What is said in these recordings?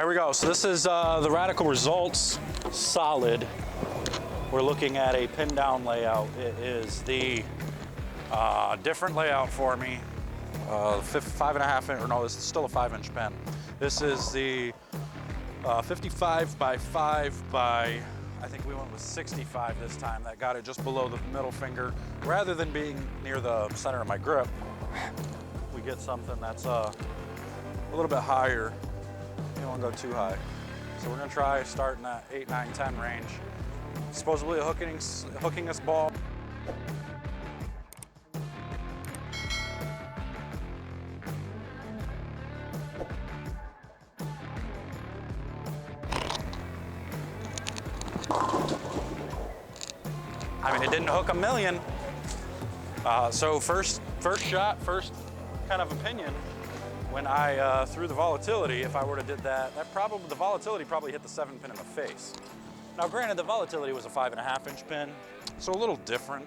we go. So this is the Radical Results Solid. We're looking at a pin down layout. It is the different layout for me. 5.5 inch, or no, this is still a 5-inch pen. This is the 55 by 5 by, I think we went with 65 this time. That got it just below the middle finger. Rather than being near the center of my grip, we get something that's a little bit higher. You don't want to go too high. So we're gonna try starting at 8, 9, 10 range. Supposedly a hooking this ball. I mean, it didn't hook a million. So first shot, first kind of opinion, when I threw the volatility, if I were to did that, the volatility probably hit the 7 pin in the face. Now granted, the volatility was a 5.5-inch pin, so a little different.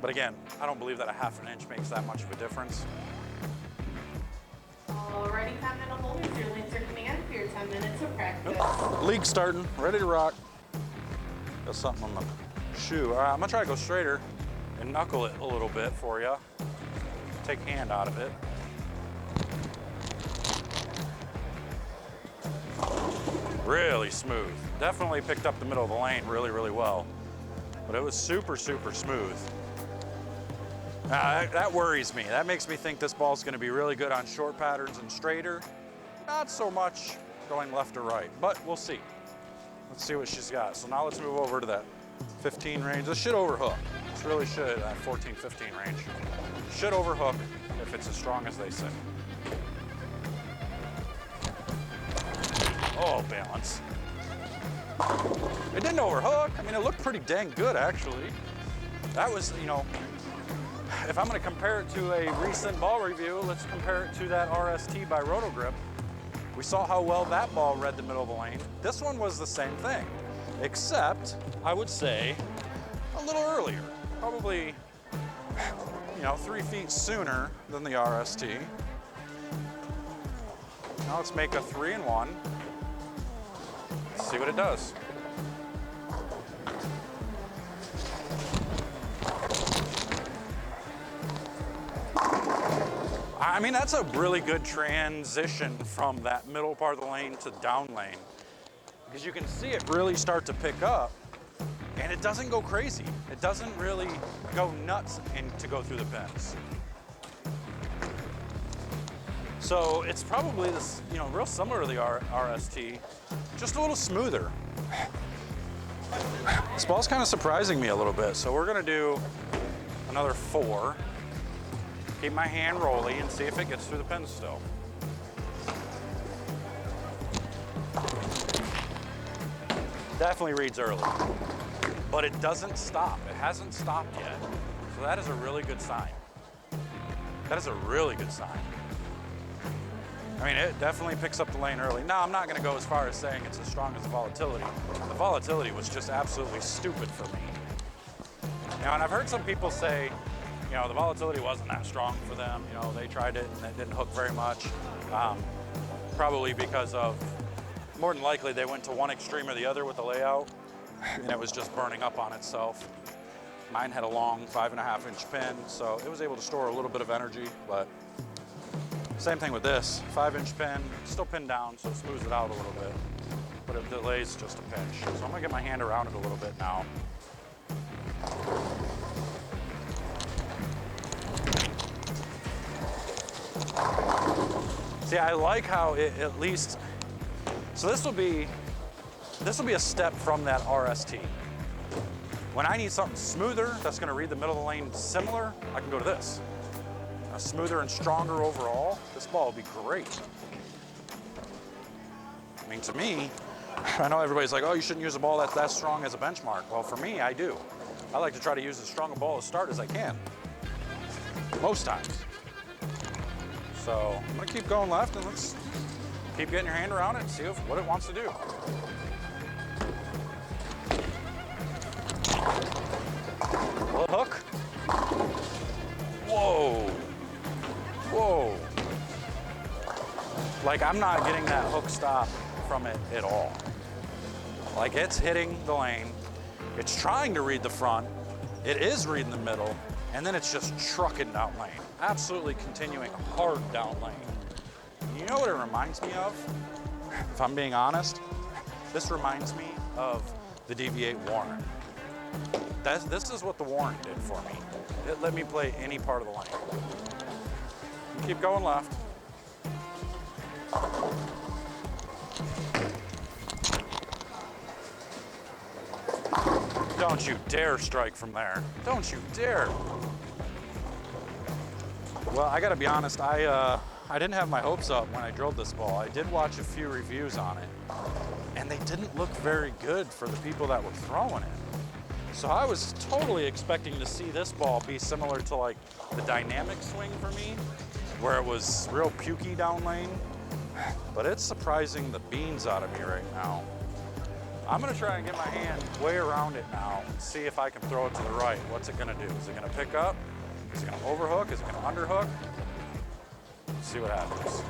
But again, I don't believe that a 1/2 inch makes that much of a difference. Alrighty, time and a hold is your laser command for your 10 minutes of practice. League starting, ready to rock. Got something on my shoe. All right, I'm gonna try to go straighter and knuckle it a little bit for you. Take hand out of it. Really smooth. Definitely picked up the middle of the lane really, really well. But it was super, super smooth. That worries me. That makes me think this ball's gonna be really good on short patterns and straighter. Not so much going left or right, but we'll see. Let's see what she's got. So now let's move over to that 15 range. This should overhook. This really should, at 14, 15 range. Should overhook if it's as strong as they say. Oh, balance. It didn't overhook. I mean, it looked pretty dang good, actually. That was, you know, if I'm gonna compare it to a recent ball review, let's compare it to that RST by Rotogrip. We saw how well that ball read the middle of the lane. This one was the same thing, except I would say a little earlier. Probably, you know, 3 feet sooner than the RST. Now let's make a 3 and 1. See what it does. I mean, that's a really good transition from that middle part of the lane to down lane, because you can see it really start to pick up, and it doesn't go crazy. It doesn't really go nuts and to go through the pins. So it's probably this, you know, real similar to the RST, just a little smoother. This ball's kind of surprising me a little bit, so we're gonna do another 4. Keep my hand rolling and see if it gets through the pins still. Definitely reads early, but it doesn't stop. It hasn't stopped yet. So that is a really good sign. That is a really good sign. I mean, it definitely picks up the lane early. Now, I'm not gonna go as far as saying it's as strong as the volatility. The volatility was just absolutely stupid for me. You know, and I've heard some people say, you know, the volatility wasn't that strong for them. You know, they tried it and it didn't hook very much. Probably because of, more than likely, they went to one extreme or the other with the layout, and it was just burning up on itself. Mine had a long 5.5-inch pin, so it was able to store a little bit of energy, but same thing with this. 5-inch pin, still pinned down, so it smooths it out a little bit, but it delays just a pinch. So I'm gonna get my hand around it a little bit now. See, I like how it at least, so this will be a step from that RST. When I need something smoother, that's gonna read the middle of the lane similar, I can go to this. A smoother and stronger overall, this ball will be great. I mean, to me, I know everybody's like, oh, you shouldn't use a ball that's that strong as a benchmark. Well, for me, I do. I like to try to use as strong a ball to start as I can, most times. So I'm gonna keep going left, and let's keep getting your hand around it and see what it wants to do. Will it hook? Whoa. Whoa. Like, I'm not getting that hook stop from it at all. Like, it's hitting the lane, it's trying to read the front, it is reading the middle, and then it's just trucking down lane. Absolutely continuing hard down lane. You know what it reminds me of? If I'm being honest, this reminds me of the DV8 Warren. This is what the Warren did for me. It let me play any part of the lane. Keep going left. Don't you dare strike from there. Don't you dare. Well, I gotta be honest, I didn't have my hopes up when I drilled this ball. I did watch a few reviews on it, and they didn't look very good for the people that were throwing it. So I was totally expecting to see this ball be similar to like the dynamic swing for me, where it was real pukey down lane, but it's surprising the beans out of me right now. I'm gonna try and get my hand way around it now and see if I can throw it to the right. What's it gonna do? Is it gonna pick up? Is it gonna overhook? Is it gonna underhook? Let's see what happens.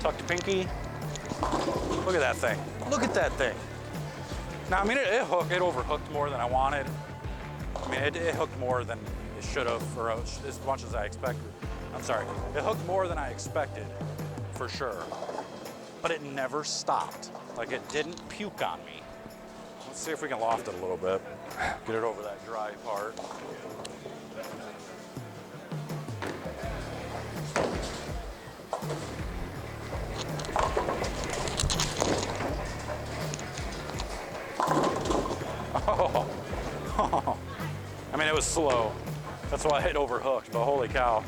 Tuck to pinky. Look at that thing. Look at that thing. Now, I mean, it overhooked more than I wanted. I mean, it hooked more than it should have, or as much as I expected. I'm sorry, it hooked more than I expected, for sure. But it never stopped. Like, it didn't puke on me. Let's see if we can loft it a little bit. Get it over that dry part. Oh. I mean, it was slow. That's why it overhooked, but holy cow.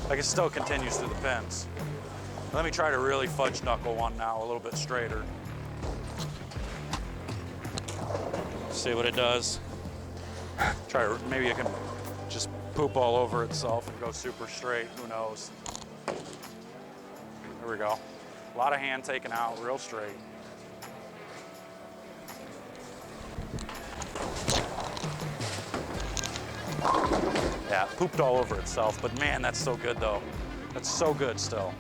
Like, it still continues through the pins. Let me try to really fudge knuckle one now, a little bit straighter. See what it does. Try to, maybe it can just poop all over itself and go super straight, who knows. There we go. A lot of hand taken out, real straight. Yeah, it pooped all over itself, but man, that's so good though. That's so good still.